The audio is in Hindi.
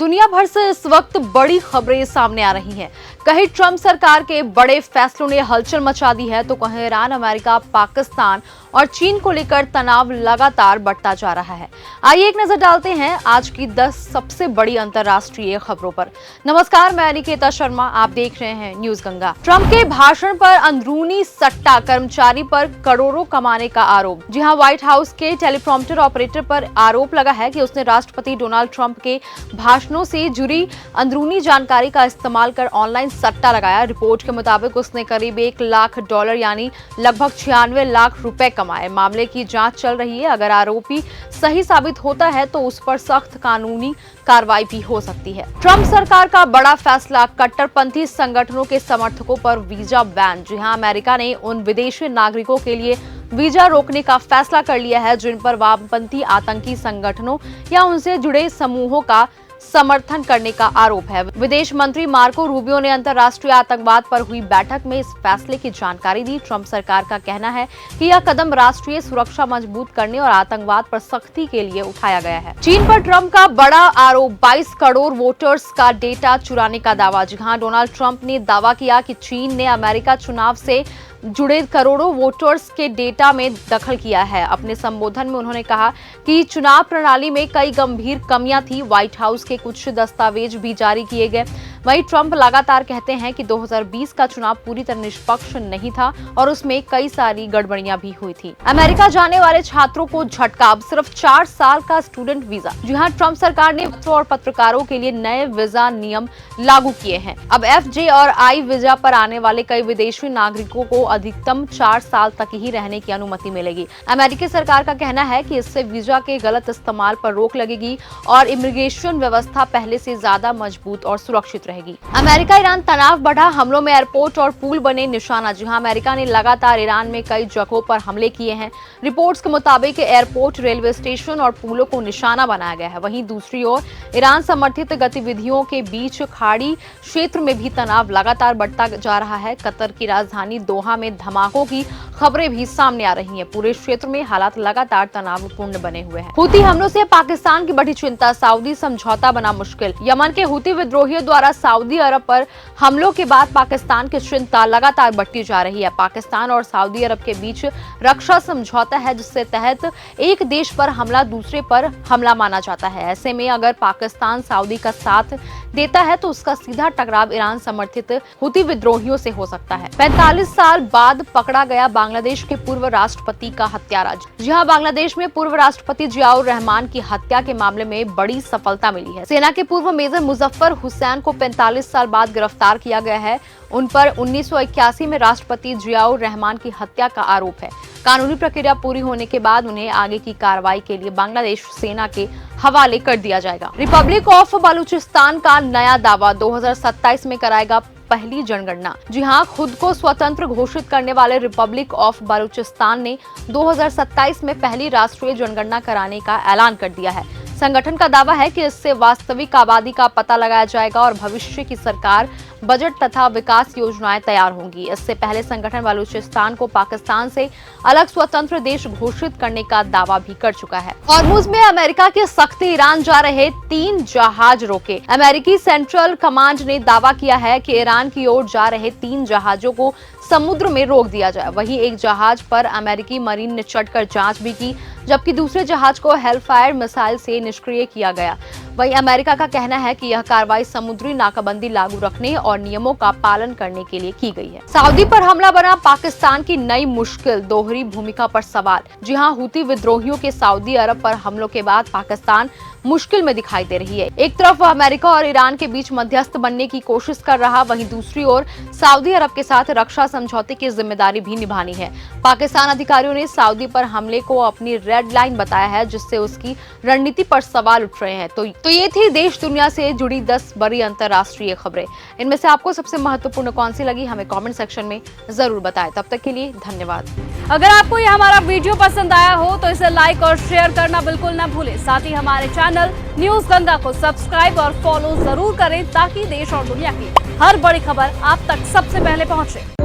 दुनिया भर से इस वक्त बड़ी खबरें सामने आ रही हैं। कहीं ट्रंप सरकार के बड़े फैसलों ने हलचल मचा दी है तो कहीं ईरान, अमेरिका, पाकिस्तान और चीन को लेकर तनाव लगातार बढ़ता जा रहा है। आइए एक नजर डालते हैं आज की 10 सबसे बड़ी अंतर्राष्ट्रीय खबरों पर। नमस्कार, मैं निकेता शर्मा, आप देख रहे हैं न्यूज गंगा। ट्रंप के भाषण पर अंदरूनी सट्टा, कर्मचारी पर करोड़ों कमाने का आरोप। जी हां, व्हाइट हाउस के टेलीप्रॉम्प्टर ऑपरेटर पर आरोप लगा है कि उसने राष्ट्रपति डोनाल्ड ट्रंप के भाषणों से जुड़ी अंदरूनी जानकारी का इस्तेमाल कर ऑनलाइन सट्टा लगाया। रिपोर्ट के मुताबिक उसने करीब $1 लाख यानी लगभग 96 लाख रुपए कमाए। मामले की जांच चल रही है। अगर आरोपी सही साबित होता है तो उस पर सख्त कानूनी कार्रवाई भी हो सकती है। ट्रंप सरकार का बड़ा फैसला, कट्टरपंथी संगठनों के समर्थकों पर वीजा बैन। जी हां, अमेरिका ने उन विदेशी नागरिकों के लिए वीजा रोकने का फैसला कर लिया है जिन पर वामपंथी आतंकी संगठनों या उनसे जुड़े समूहों का समर्थन करने का आरोप है। विदेश मंत्री मार्को रूबियो ने अंतर्राष्ट्रीय आतंकवाद पर हुई बैठक में इस फैसले की जानकारी दी। ट्रंप सरकार का कहना है कि यह कदम राष्ट्रीय सुरक्षा मजबूत करने और आतंकवाद पर सख्ती के लिए उठाया गया है। चीन पर ट्रंप का बड़ा आरोप, 22 करोड़ वोटर्स का डेटा चुराने का दावा। जहां डोनाल्ड ट्रंप ने दावा किया कि चीन ने अमेरिका चुनाव से जुड़े करोड़ों वोटर्स के डेटा में दखल किया है। अपने संबोधन में उन्होंने कहा कि चुनाव प्रणाली में कई गंभीर कमियां थी। व्हाइट हाउस के कुछ दस्तावेज भी जारी किए गए। वहीं ट्रंप लगातार कहते हैं कि 2020 का चुनाव पूरी तरह निष्पक्ष नहीं था और उसमें कई सारी गड़बड़ियां भी हुई थी। अमेरिका जाने वाले छात्रों को झटका, अब सिर्फ 4 साल का स्टूडेंट वीजा। जी हां, ट्रंप सरकार ने छात्रों और पत्रकारों के लिए नए वीजा नियम लागू किए हैं। अब FJ और I वीजा पर आने वाले कई विदेशी नागरिकों को अधिकतम 4 साल तक ही रहने की अनुमति मिलेगी। अमेरिकी सरकार का कहना है कि इससे वीजा के गलत इस्तेमाल पर रोक लगेगी और इमिग्रेशन व्यवस्था पहले से ज्यादा मजबूत और सुरक्षित रहेगी। अमेरिका ईरान तनाव बढ़ा, हमलों में एयरपोर्ट और पुल बने निशाना। जी हां, अमेरिका ने लगातार ईरान में कई जगहों पर हमले किए हैं। रिपोर्ट्स के मुताबिक एयरपोर्ट, रेलवे स्टेशन और पुलों को निशाना बनाया गया है। वहीं दूसरी ओर ईरान समर्थित गतिविधियों के बीच खाड़ी क्षेत्र में भी तनाव लगातार बढ़ता जा रहा है। कतर की राजधानी दोहा में धमाकों की खबरें भी सामने आ रही हैं। पूरे क्षेत्र में हालात लगातार तनावपूर्ण बने हुए हैं। हूती हमलों से पाकिस्तान की बढ़ी चिंता, सऊदी समझौता बना मुश्किल। यमन के हूती विद्रोहियों द्वारा सऊदी अरब पर हमलों के बाद पाकिस्तान की चिंता लगातार बढ़ती जा रही है। पाकिस्तान और सऊदी अरब के बीच रक्षा समझौता है जिसके तहत एक देश पर हमला दूसरे पर हमला माना जाता है। ऐसे में अगर पाकिस्तान सऊदी का साथ देता है तो उसका सीधा टकराव ईरान समर्थित हूती विद्रोहियों से हो सकता है। 45 साल बाद पकड़ा गया बांग्लादेश के पूर्व राष्ट्रपति का हत्यारा। जी हां, बांग्लादेश में पूर्व राष्ट्रपति जियाउर रहमान की हत्या के मामले में बड़ी सफलता मिली है। सेना के पूर्व मेजर मुजफ्फर हुसैन को 45 साल बाद गिरफ्तार किया गया है। उन पर 1981 में राष्ट्रपति जियाउर रहमान की हत्या का आरोप है। कानूनी प्रक्रिया पूरी होने के बाद उन्हें आगे की कार्रवाई के लिए बांग्लादेश सेना के हवाले कर दिया जाएगा। रिपब्लिक ऑफ बलूचिस्तान का नया दावा, 2027 में कराएगा पहली जनगणना। जी हां, खुद को स्वतंत्र घोषित करने वाले रिपब्लिक ऑफ बलूचिस्तान ने 2027 में पहली राष्ट्रीय जनगणना कराने का ऐलान कर दिया है। संगठन का दावा है कि इससे वास्तविक आबादी का पता लगाया जाएगा और भविष्य की सरकार, बजट तथा विकास योजनाएं तैयार होंगी। इससे पहले संगठन बलूचिस्तान को पाकिस्तान से अलग स्वतंत्र देश घोषित करने का दावा भी कर चुका है। हॉर्मुज में अमेरिका के सख्त ईरान जा रहे 3 जहाज रोके। अमेरिकी सेंट्रल कमांड ने दावा किया है कि ईरान की ओर जा रहे 3 जहाजों को समुद्र में रोक दिया जाए। वहीं एक जहाज पर अमेरिकी मरीन ने चढ़कर जांच भी की, जबकि दूसरे जहाज को हेलफायर मिसाइल से निष्क्रिय किया गया। वहीं अमेरिका का कहना है कि यह कार्रवाई समुद्री नाकाबंदी लागू रखने और नियमों का पालन करने के लिए की गई है। सऊदी पर हमला बना पाकिस्तान की नई मुश्किल, दोहरी भूमिका पर सवाल। जी हां, हूती विद्रोहियों के सऊदी अरब पर हमलों के बाद पाकिस्तान मुश्किल में दिखाई दे रही है। एक तरफ वह अमेरिका और ईरान के बीच मध्यस्थ बनने की कोशिश कर रहा, वहीं दूसरी ओर सऊदी अरब के साथ रक्षा समझौते की जिम्मेदारी भी निभानी है। पाकिस्तान अधिकारियों ने सऊदी पर हमले को अपनी रेड लाइन बताया है, जिससे उसकी रणनीति पर सवाल उठ रहे हैं। तो ये थी देश दुनिया से जुड़ी 10 बड़ी अंतर्राष्ट्रीय खबरें। इनमें से आपको सबसे महत्वपूर्ण कौन सी लगी, हमें कमेंट सेक्शन में जरूर बताएं। तब तक के लिए धन्यवाद। अगर आपको यह हमारा वीडियो पसंद आया हो तो इसे लाइक और शेयर करना बिल्कुल न भूलें। साथ ही हमारे चैनल न्यूज गंगा को सब्सक्राइब और फॉलो जरूर करें ताकि देश और दुनिया की हर बड़ी खबर आप तक सबसे पहले पहुंचे।